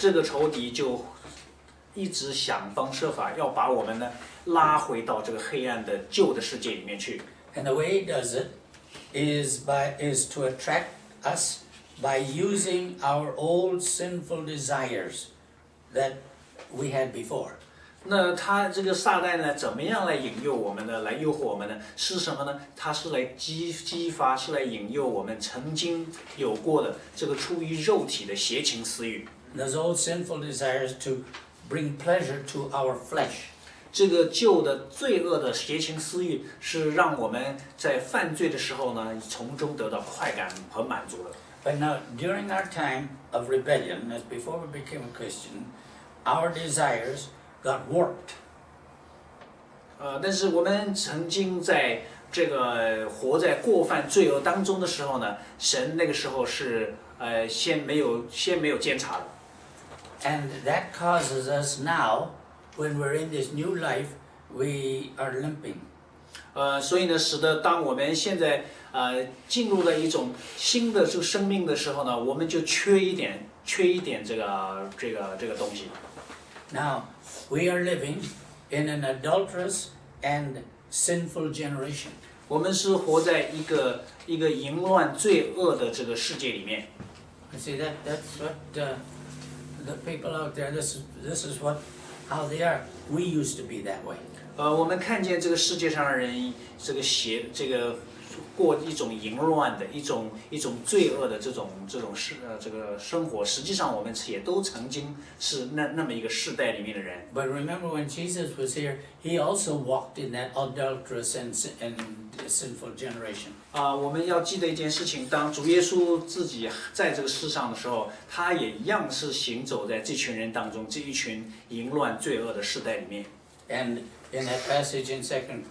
这个仇敌就一直想方设法要把我们呢拉回到这个黑暗的旧的世界里面去。And the way he does it is to attract us by using our old sinful desires that we had before. 那他这个撒旦呢，怎么样来引诱我们呢？来诱惑我们呢？是什么呢？他是来激发，是来引诱我们曾经有过的这个出于肉体的邪情私欲。Those old sinful desires to bring pleasure to our flesh. 这个旧的罪恶的邪情私欲，是让我们在犯罪的时候呢，从中得到快感和满足的。But now, during our time of rebellion, as before we became a Christian, our desires got warped. 但是我们曾经在这个活在过犯罪恶当中的时候呢，神那个时候是先没有监察的。And that causes us now, when we're in this new life, we are limping. 所以呢，使得当我们现在进入了一种新的这个生命的时候呢，我们就缺一点这个东西。Now, we are living in an adulterous and sinful generation. 我们是活在一个淫乱罪恶的这个世界里面。You see, that's what the people out there. This is how they are. We used to be that way. 我们看见这个世界上的人，过一种淫乱的一种罪恶的这个生活，实际上我们也都曾经是那么一个世代里面的人。But remember, when Jesus was here, he also walked in that adulterous and sinful generation. 我们要记得一件事情，当主耶稣自己在这个世上的时候，他也一样是行走在这群人当中，这一群淫乱罪恶的世代里面。And in that passage in Second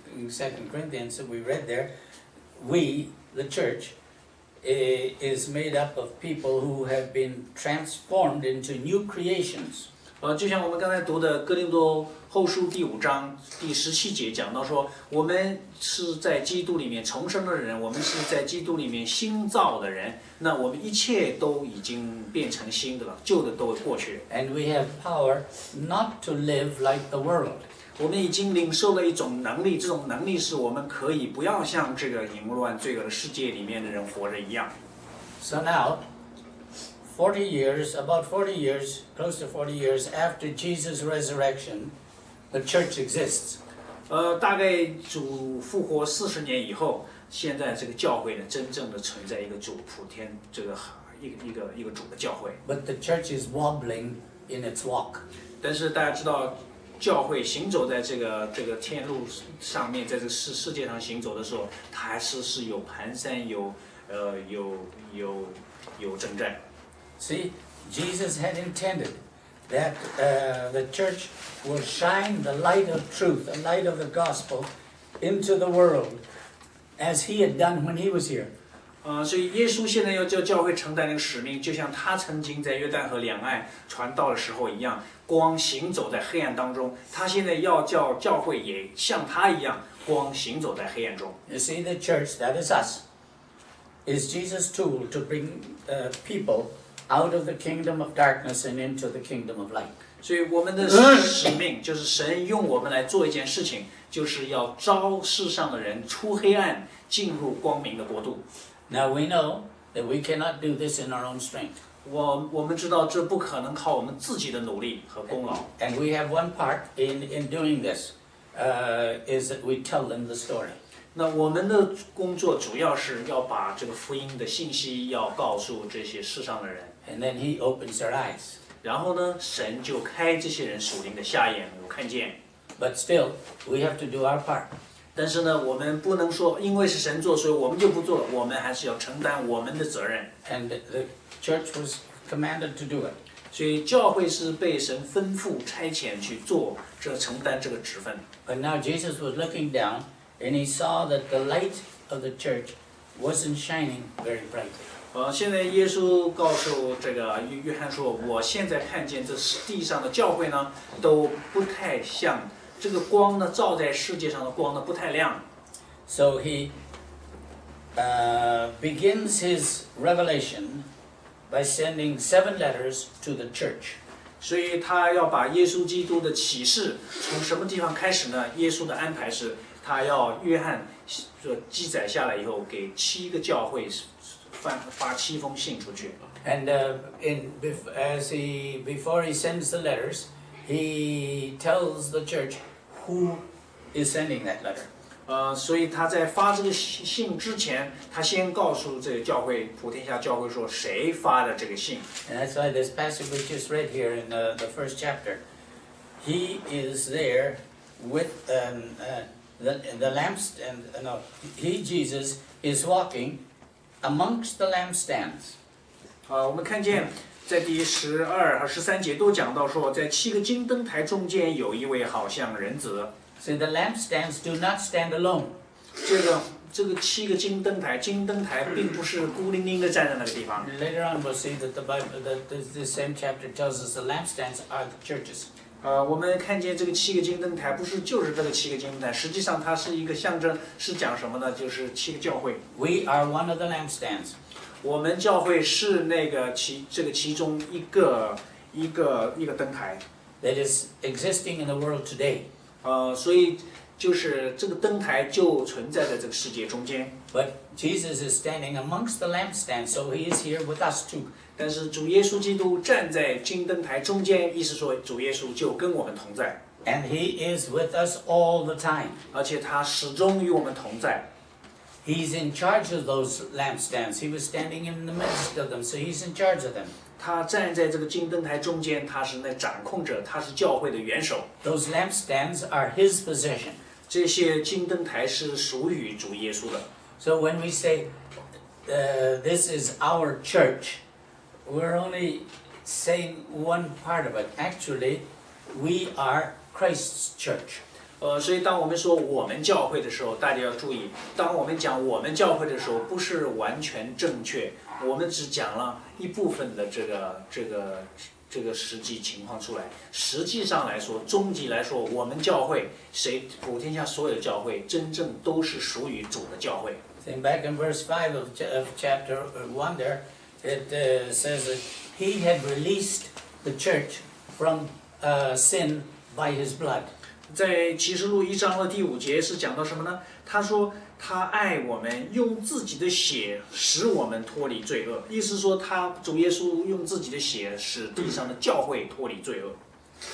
Corinthians that we read there, we, the church, is made up of people who have been transformed into new creations. 就像我们刚才读的哥林多后书第5章第17节讲到说，我们是在基督里面重生的人，我们是在基督里面新造的人，那我们一切都已经变成新的了，旧的都过去了。And we have power not to live like the world. 我们已经领受了一种能力，这种能力是我们可以不要像这个淫乱罪恶的世界里面的人活着一样。So now, about 40 years, close to 40 years after Jesus' resurrection, the church exists. 大概主复活40年以后，现在这个教会呢，真正的存在一个主普天这个一个主的教会。But the church is wobbling in its walk. 但是大家知道，教会行走在这个天路上面，在这个世界上行走的时候，它还是有蹒跚，有征战。See, Jesus had intended that the church will shine the light of truth, the light of the gospel, into the world, as he had done when he was here. 所以耶稣现在要叫教会承担那个使命，就像他曾经在约旦河两岸传道的时候一样，光行走在黑暗当中。他现在要叫教会也像他一样，光行走在黑暗中。You see, the church, that is us, is Jesus' tool to bring people out of the kingdom of darkness and into the kingdom of light. 所以我们的使命就是神用我们来做一件事情，就是要招世上的人出黑暗，进入光明的国度。Now we know that we cannot do this in our own strength. 我们知道这不可能靠我们自己的努力和功劳。And we have one part in doing this, is that we tell them the story. 那我们的工作主要是要把这个福音的信息要告诉这些世上的人。And then he opens their eyes. 然后呢，神就开这些人属灵的瞎眼，有看见。But still, we have to do our part. 但是呢，我们不能说因为是神做，所以我们就不做了。我们还是要承担我们的责任。And the church was commanded to do it. 所以教会是被神吩咐差遣去做，承担这个职分。But now Jesus was looking down, and he saw that the light of the church wasn't shining very brightly. 现在耶稣告诉这个约翰说，我现在看见这地上的教会呢，都不太像这个光呢，照在世界上的光呢，不太亮。So he begins his revelation by sending 7 letters to the church. 所以他要把耶稣基督的启示从什么地方开始呢？耶稣的安排是，他要约翰记载下来以后，给7个教会发7封信出去。And before he sends the letters, he tells the church who is sending that letter. 所以他在发这个信之前，他先告诉这个教会，普天下教会说谁发的这个信。And that's why this passage we just read here in the first chapter, he is there with the lampstand. No, he Jesus is walking amongst the lampstands. 我们看见在第12和13节都讲到说，在7个金灯台中间有一位好像人子。So the lampstands do not stand alone. 这个7个金灯台并不是孤零零的站在那个地方。Later on, we'll see that the Bible, this same chapter tells us the lampstands are the churches. 我们看见这个7个金灯台，不是就是这个7个金灯台，实际上它是一个象征，是讲什么呢？就是7个教会。We are one of the lampstands. 我们教会是那个其中一个灯台。That is existing in the world today. 所以就是这个灯台就存在在这个世界中间。But Jesus is standing amongst the lampstands, so he is here with us too. 但是主耶稣基督站在金灯台中间，意思说主耶稣就跟我们同在。And he is with us all the time. 而且他始终与我们同在。He's in charge of those lampstands. He was standing in the midst of them, so he's in charge of them. 他站在这个金灯台中间，他是那掌控者，他是教会的元首。Those lampstands are his possession. 这些金灯台是属于主耶稣的。So when we say this is our church, we're only saying one part of it. Actually, we are Christ's church. 所以当我们说我们教会的时候，大家要注意，当我们讲我们教会的时候，不是完全正确，我们只讲了一部分的这个实际情况出来。实际上来说，终极来说，我们教会普天下所有的教会，真正都是属于主的教会。Think back in verse 5 of chapter 1 there, it says that he had released the church from sin by his blood. 在启示录1章的第5节是讲到什么呢？他说他爱我们，用自己的血使我们脱离罪恶。意思说，主耶稣用自己的血使地上的教会脱离罪恶。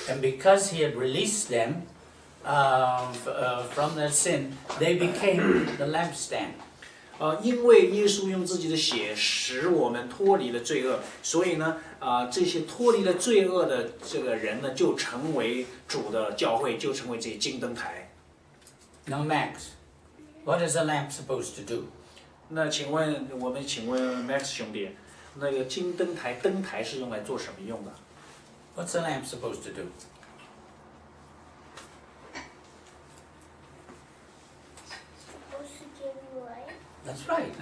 And because he had released them from their sin, they became the lampstand. 因为耶稣用自己的血使我们脱离了罪恶，所以呢，这些脱离了罪恶的这个人呢，就成为主的教会，就成为这些金灯台。Now, Max, what is a lamp supposed to do? 那请问 Max 兄弟，那个金灯台是用来做什么用的？ What's a lamp supposed to do? That's right.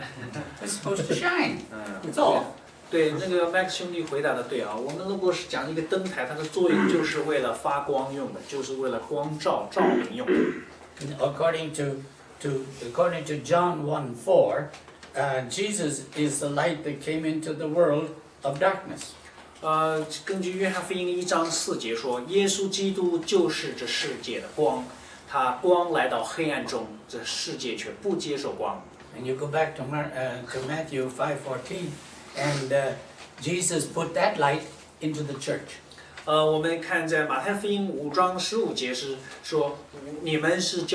It's supposed to shine. That's all. 对，那个 Max 兄弟回答的对啊。我们如果是讲一个灯台，它的作用就是为了发光用的，就是为了光照明用的。According to John 1:4, Jesus is the light that came into the world of darkness. 根据约翰福音1章4节说，耶稣基督就是这世界的光，他光来到黑暗中，这世界却不接受光。And you go back to Matthew 5:14, and Jesus put that light into the church. 我们看在马太福音5章15节是说，你们是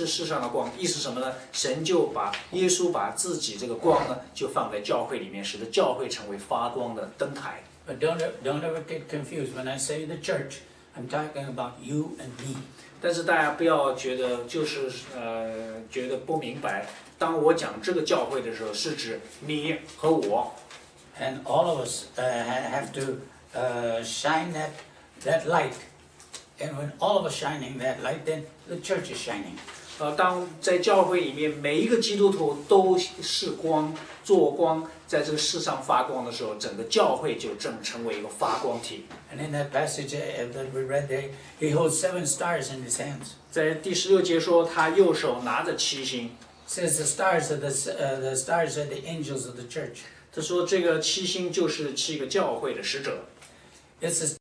世上的光，意思什么呢？神就耶稣把自己这个光呢，就放在教会里面，使得教会成为发光的灯台。But don't ever get confused. When I say the church, I'm talking about you and me. 但是大家不要觉得觉得不明白。当我讲这个教会的时候，是指你和我。And all of us have to shine that light. And when all of us shining that light, then the church is shining. 当在教会里面，每一个基督徒都是光，做光，在这个世上发光的时候，整个教会就正成为一个发光体。And in that passage that we read there, he holds 7 stars in his hands. 在第16节说，他右手拿着7星。It says the stars are the angels of the church. 他说这个7星就是7个教会的使者。It's